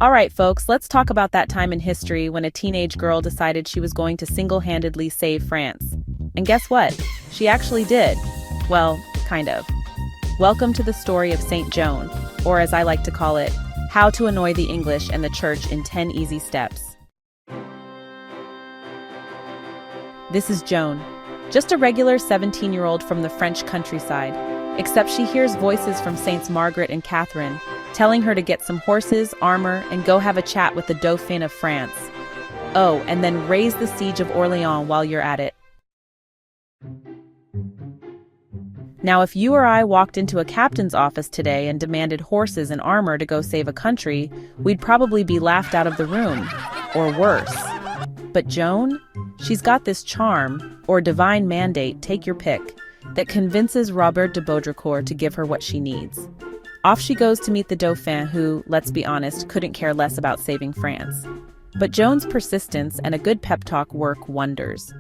All right, folks, let's talk about that time in history when a teenage girl decided she was going to single-handedly save France. And guess what? She actually did. Well, kind of. Welcome to the story of Saint Joan, or as I like to call it, How to Annoy the English and the Church in 10 Easy Steps. This is Joan, just a regular 17-year-old from the French countryside, except she hears voices from Saints Margaret and Catherine, telling her to get some horses, armor, and go have a chat with the Dauphin of France. Oh, and then raise the siege of Orleans while you're at it. Now, if you or I walked into a captain's office today and demanded horses and armor to go save a country, we'd probably be laughed out of the room, or worse. But Joan? She's got this charm, or divine mandate, take your pick, that convinces Robert de Baudricourt to give her what she needs. Off she goes to meet the Dauphin who, let's be honest, couldn't care less about saving France. But Joan's persistence and a good pep talk work wonders.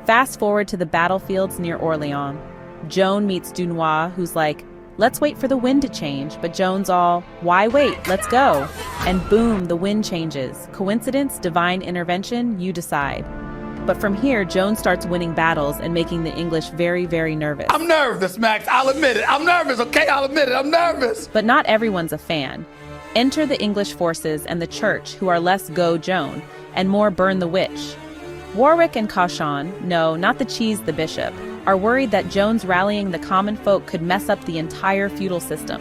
Fast forward to the battlefields near Orleans. Joan meets Dunois, who's like, let's wait for the wind to change, but Joan's all, why wait, let's go. And boom, the wind changes. Coincidence, divine intervention, you decide. But from here, Joan starts winning battles and making the English very, very nervous. I'm nervous, Max, I'll admit it. I'm nervous, okay? I'll admit it, I'm nervous. But not everyone's a fan. Enter the English forces and the church, who are less go Joan, and more burn the witch. Warwick and Cauchon, no, not the cheese, the bishop, are worried that Joan's rallying the common folk could mess up the entire feudal system.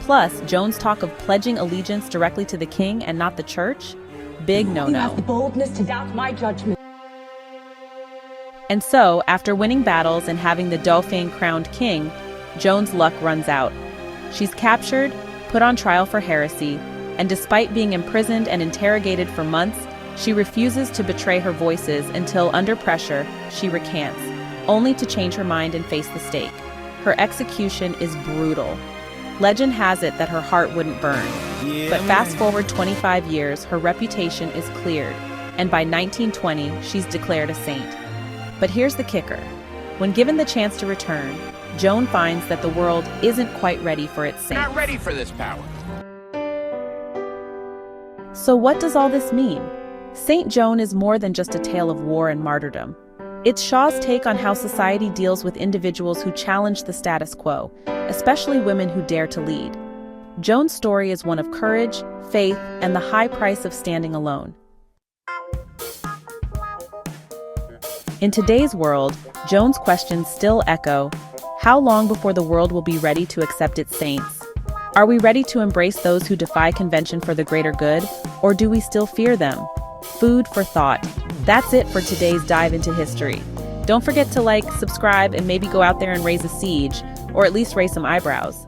Plus, Joan's talk of pledging allegiance directly to the king and not the church? Big no-no. You have the boldness to doubt my judgment. And so, after winning battles and having the Dauphin crowned king, Joan's luck runs out. She's captured, put on trial for heresy, and despite being imprisoned and interrogated for months, she refuses to betray her voices until, under pressure, she recants, only to change her mind and face the stake. Her execution is brutal. Legend has it that her heart wouldn't burn. But fast forward 25 years, her reputation is cleared, and by 1920, she's declared a saint. But here's the kicker. When given the chance to return, Joan finds that the world isn't quite ready for its saints. Not ready for this power. So what does all this mean? Saint Joan is more than just a tale of war and martyrdom. It's Shaw's take on how society deals with individuals who challenge the status quo, especially women who dare to lead. Joan's story is one of courage, faith, and the high price of standing alone. In today's world, Joan's questions still echo, how long before the world will be ready to accept its saints? Are we ready to embrace those who defy convention for the greater good, or do we still fear them? Food for thought. That's it for today's dive into history. Don't forget to like, subscribe, and maybe go out there and raise a siege, or at least raise some eyebrows.